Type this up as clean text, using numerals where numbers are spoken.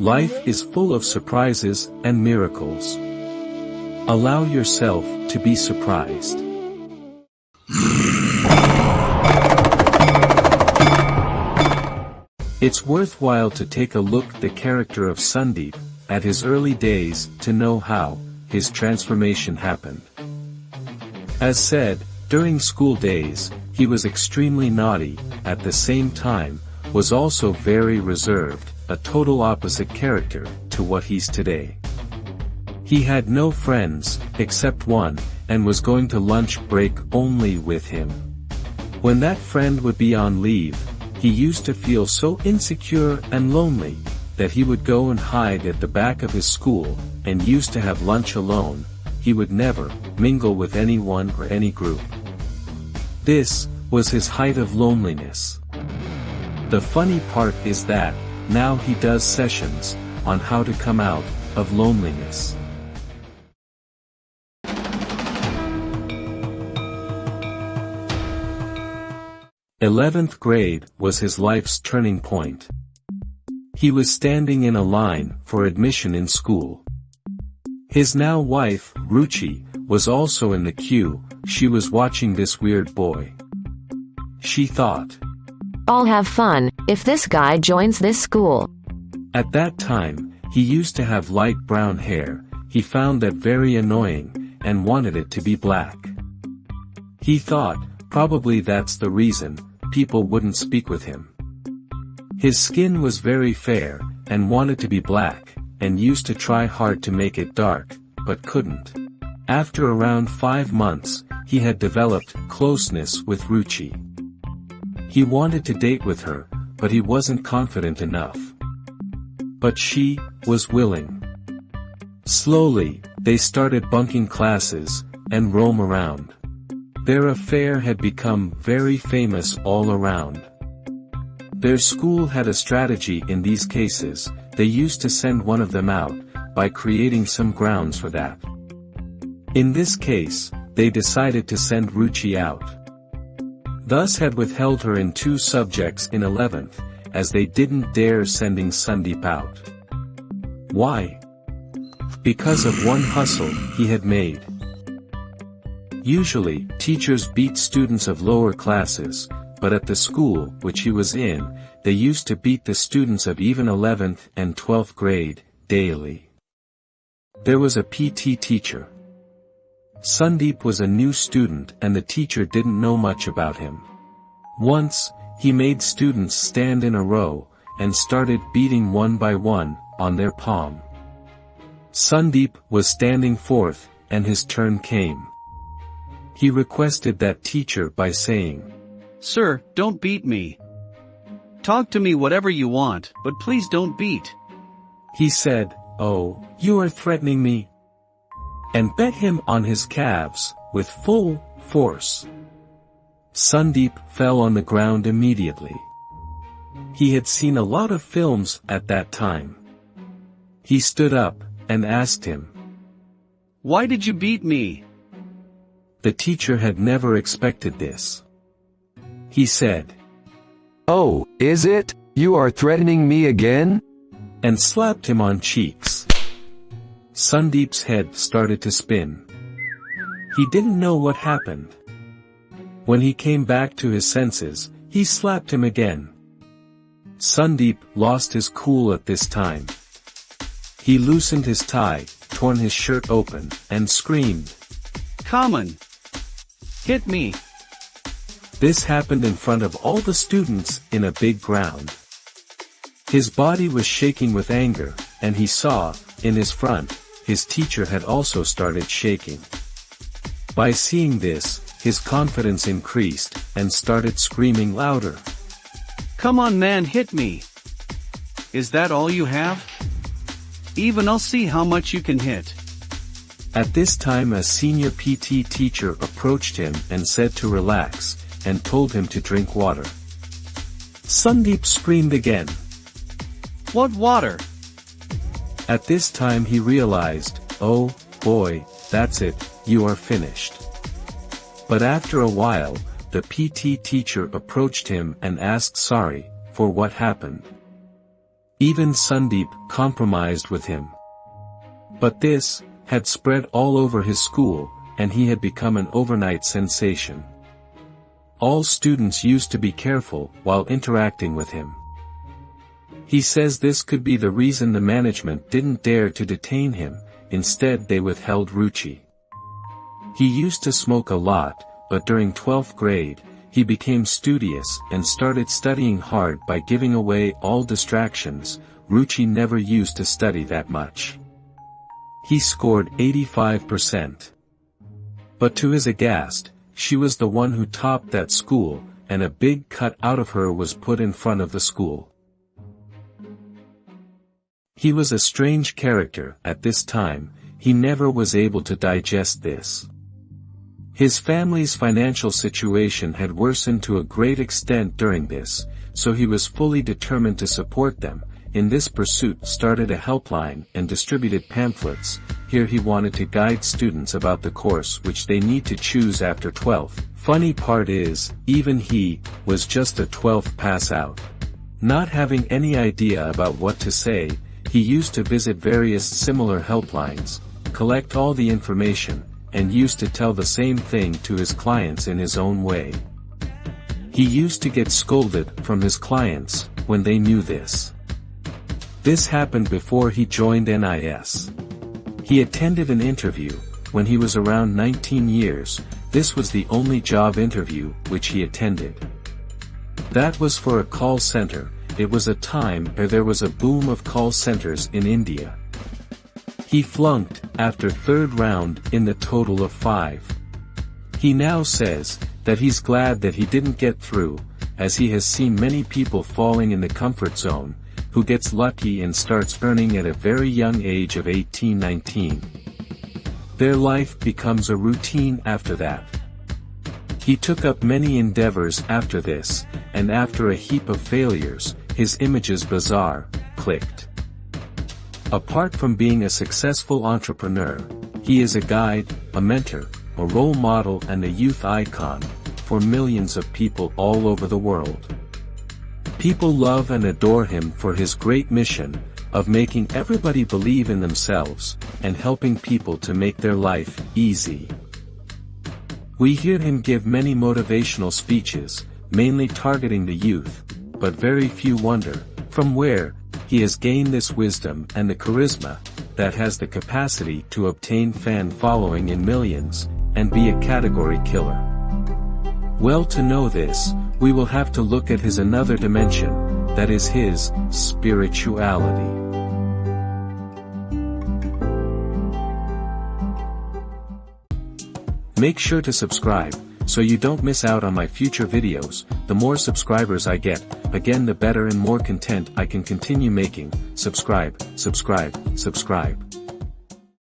Life is full of surprises and miracles. Allow yourself to be surprised. It's worthwhile to take a look at the character of Sandeep at his early days to know how his transformation happened. As said, during school days, he was extremely naughty, at the same time, was also very reserved, a total opposite character to what he's today. He had no friends, except one, and was going to lunch break only with him. When that friend would be on leave, he used to feel so insecure and lonely, that he would go and hide at the back of his school, and used to have lunch alone. He would never mingle with anyone or any group. This was his height of loneliness. The funny part is that, now he does sessions on how to come out of loneliness. Eleventh grade was his life's turning point. He was standing in a line for admission in school. His now wife, Ruchi, was also in the queue. She was watching this weird boy. She thought, "I'll have fun if this guy joins this school." At that time, he used to have light brown hair. He found that very annoying, and wanted it to be black. He thought, probably that's the reason people wouldn't speak with him. His skin was very fair, and wanted to be black, and used to try hard to make it dark, but couldn't. After around 5 months, he had developed closeness with Ruchi. He wanted to date with her, but he wasn't confident enough. But she was willing. Slowly, they started bunking classes, and roam around. Their affair had become very famous all around. Their school had a strategy in these cases. They used to send one of them out, by creating some grounds for that. In this case, they decided to send Ruchi out. Thus had withheld her in 2 subjects in 11th, as they didn't dare sending Sandeep out. Why? Because of one hustle he had made. Usually, teachers beat students of lower classes, but at the school which he was in, they used to beat the students of even 11th and 12th grade, daily. There was a PT teacher. Sandeep was a new student and the teacher didn't know much about him. Once, he made students stand in a row, and started beating one by one, on their palm. Sandeep was standing fourth, and his turn came. He requested that teacher by saying, "Sir, don't beat me. Talk to me whatever you want, but please don't beat." He said, "Oh, you are threatening me?" and bet him on his calves, with full force. Sandeep fell on the ground immediately. He had seen a lot of films at that time. He stood up, and asked him, "Why did you beat me?" The teacher had never expected this. He said, "Oh, is it? You are threatening me again?" and slapped him on cheeks. Sandeep's head started to spin. He didn't know what happened. When he came back to his senses, he slapped him again. Sandeep lost his cool at this time. He loosened his tie, torn his shirt open, and screamed, "Come on! Hit me!" This happened in front of all the students in a big ground. His body was shaking with anger, and he saw, in his front, his teacher had also started shaking. By seeing this, his confidence increased, and started screaming louder. "Come on man, hit me! Is that all you have? Even I'll see how much you can hit." At this time a senior PT teacher approached him and said to relax, and told him to drink water. Sandeep screamed again. "What water?" At this time he realized, oh boy, that's it, you are finished. But after a while, the PT teacher approached him and asked sorry for what happened. Even Sandeep compromised with him. But this had spread all over his school, and he had become an overnight sensation. All students used to be careful while interacting with him. He says this could be the reason the management didn't dare to detain him, instead they withheld Ruchi. He used to smoke a lot, but during 12th grade, he became studious and started studying hard by giving away all distractions. Ruchi never used to study that much. He scored 85%. But to his aghast, she was the one who topped that school, and a big cut out of her was put in front of the school. He was a strange character at this time. He never was able to digest this. His family's financial situation had worsened to a great extent during this, so he was fully determined to support them. In this pursuit started a helpline and distributed pamphlets. Here he wanted to guide students about the course which they need to choose after 12th. Funny part is, even he was just a 12th pass out. Not having any idea about what to say, he used to visit various similar helplines, collect all the information, and used to tell the same thing to his clients in his own way. He used to get scolded from his clients when they knew this. This happened before he joined NIS. He attended an interview when he was around 19 years. This was the only job interview which he attended. That was for a call center. It was a time where there was a boom of call centers in India. He flunked after third round in the total of 5. He now says that he's glad that he didn't get through, as he has seen many people falling in the comfort zone, who gets lucky and starts earning at a very young age of 18-19. Their life becomes a routine after that. He took up many endeavors after this, and after a heap of failures, his images bazaar clicked. Apart from being a successful entrepreneur, he is a guide, a mentor, a role model and a youth icon for millions of people all over the world. People love and adore him for his great mission of making everybody believe in themselves and helping people to make their life easy. We hear him give many motivational speeches, mainly targeting the youth, but very few wonder from where he has gained this wisdom and the charisma that has the capacity to obtain fan following in millions and be a category killer. Well, to know this, we will have to look at his another dimension, that is his spirituality. Make sure to subscribe, so you don't miss out on my future videos. The more subscribers I get, again the better and more content I can continue making. Subscribe, subscribe, subscribe.